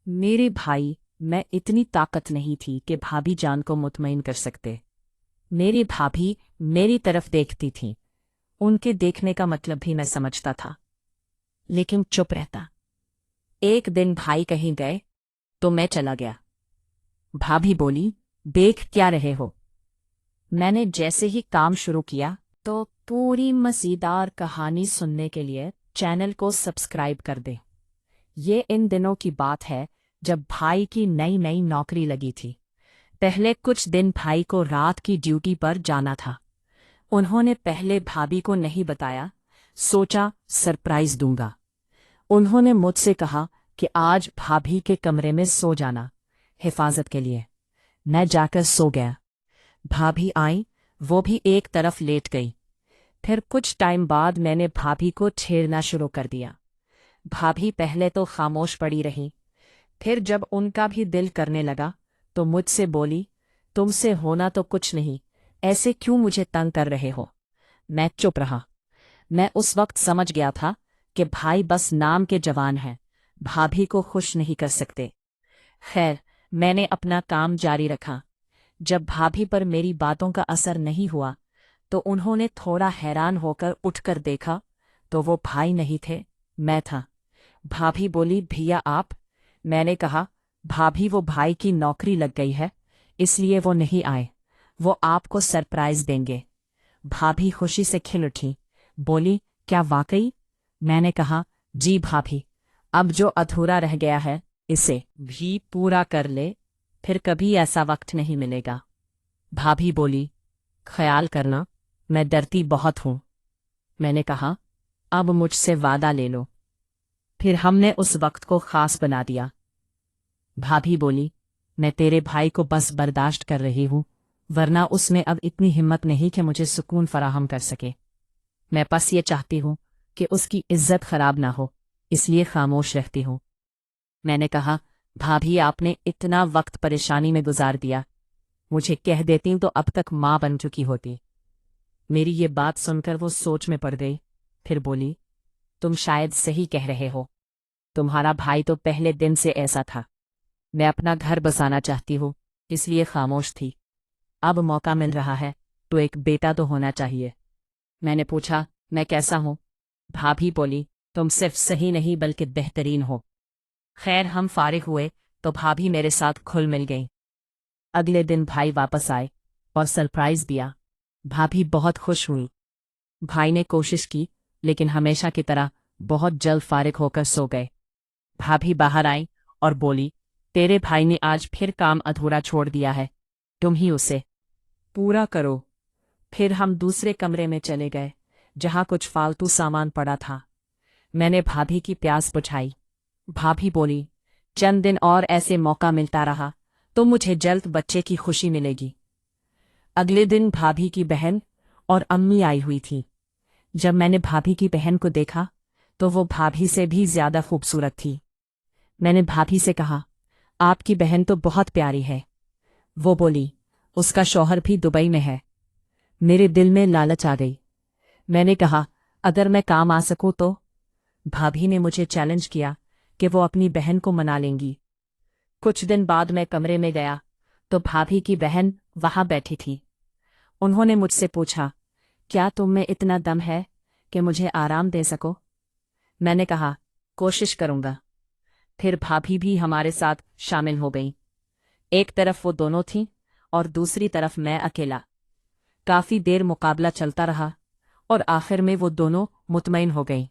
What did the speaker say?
मेरे भाई, मैं इतनी ताकत नहीं थी कि भाभी जान को मुतमईन कर सकते। मेरी भाभी मेरी तरफ देखती थी। उनके देखने का मतलब भी मैं समझता था, लेकिन चुप रहता। एक दिन भाई कहीं गए तो मैं चला गया। भाभी बोली, देख क्या रहे हो। मैंने जैसे ही काम शुरू किया तो पूरी मज़ेदार कहानी सुनने के लिए चैनल को सब्सक्राइब कर दे। ये इन दिनों की बात है जब भाई की नई नई नौकरी लगी थी। पहले कुछ दिन भाई को रात की ड्यूटी पर जाना था। उन्होंने पहले भाभी को नहीं बताया, सोचा सरप्राइज दूंगा। उन्होंने मुझसे कहा कि आज भाभी के कमरे में सो जाना, हिफाजत के लिए। मैं जाकर सो गया। भाभी आई, वो भी एक तरफ लेट गई। फिर कुछ टाइम बाद मैंने भाभी को छेड़ना शुरू कर दिया। भाभी पहले तो खामोश पड़ी रही, फिर जब उनका भी दिल करने लगा तो मुझसे बोली, तुमसे होना तो कुछ नहीं, ऐसे क्यों मुझे तंग कर रहे हो। मैं चुप रहा। मैं उस वक्त समझ गया था कि भाई बस नाम के जवान हैं, भाभी को खुश नहीं कर सकते। खैर, मैंने अपना काम जारी रखा। जब भाभी पर मेरी बातों का असर नहीं हुआ तो उन्होंने थोड़ा हैरान होकर उठकर देखा तो वो भाई नहीं थे, मैं था। भाभी बोली, भैया आप। मैंने कहा, भाभी वो भाई की नौकरी लग गई है, इसलिए वो नहीं आए। वो आपको सरप्राइज देंगे। भाभी खुशी से खिल उठी, बोली, क्या वाकई। मैंने कहा, जी भाभी, अब जो अधूरा रह गया है इसे भी पूरा कर ले, फिर कभी ऐसा वक्त नहीं मिलेगा। भाभी बोली, ख्याल करना, मैं डरती बहुत हूं। मैंने कहा, अब मुझसे वादा ले लो। फिर हमने उस वक्त को खास बना दिया। भाभी बोली, मैं तेरे भाई को बस बर्दाश्त कर रही हूं, वरना उसमें अब इतनी हिम्मत नहीं कि मुझे सुकून फराहम कर सके। मैं बस ये चाहती हूं कि उसकी इज्जत खराब ना हो, इसलिए खामोश रहती हूं। मैंने कहा, भाभी आपने इतना वक्त परेशानी में गुजार दिया, मुझे कह देती तो अब तक माँ बन चुकी होती। मेरी ये बात सुनकर वो सोच में पड़ गई। फिर बोली, तुम शायद सही कह रहे हो, तुम्हारा भाई तो पहले दिन से ऐसा था। मैं अपना घर बसाना चाहती हूँ, इसलिए खामोश थी। अब मौका मिल रहा है तो एक बेटा तो होना चाहिए। मैंने पूछा, मैं कैसा हूँ। भाभी बोली, तुम सिर्फ सही नहीं बल्कि बेहतरीन हो। खैर, हम फारिग हुए तो भाभी मेरे साथ खुल मिल गई। अगले दिन भाई वापस आए और सरप्राइज दिया। भाभी बहुत खुश हुई। भाई ने कोशिश की, लेकिन हमेशा की तरह बहुत जल्द फारिग होकर सो गए। भाभी बाहर आई और बोली, तेरे भाई ने आज फिर काम अधूरा छोड़ दिया है, तुम ही उसे पूरा करो। फिर हम दूसरे कमरे में चले गए, जहां कुछ फालतू सामान पड़ा था। मैंने भाभी की प्यास बुझाई। भाभी बोली, चंद दिन और ऐसे मौका मिलता रहा तो मुझे जल्द बच्चे की खुशी मिलेगी। अगले दिन भाभी की बहन और अम्मी आई हुई थी। जब मैंने भाभी की बहन को देखा तो वो भाभी से भी ज्यादा खूबसूरत थी। मैंने भाभी से कहा, आपकी बहन तो बहुत प्यारी है। वो बोली, उसका शौहर भी दुबई में है। मेरे दिल में लालच आ गई। मैंने कहा, अगर मैं काम आ सकूं तो। भाभी ने मुझे चैलेंज किया कि वो अपनी बहन को मना लेंगी। कुछ दिन बाद मैं कमरे में गया तो भाभी की बहन वहां बैठी थी। उन्होंने मुझसे पूछा, क्या तुम में इतना दम है कि मुझे आराम दे सको। मैंने कहा, कोशिश करूंगा। फिर भाभी भी हमारे साथ शामिल हो गई। एक तरफ वो दोनों थीं और दूसरी तरफ मैं अकेला। काफी देर मुकाबला चलता रहा और आखिर में वो दोनों मुतमईन हो गई।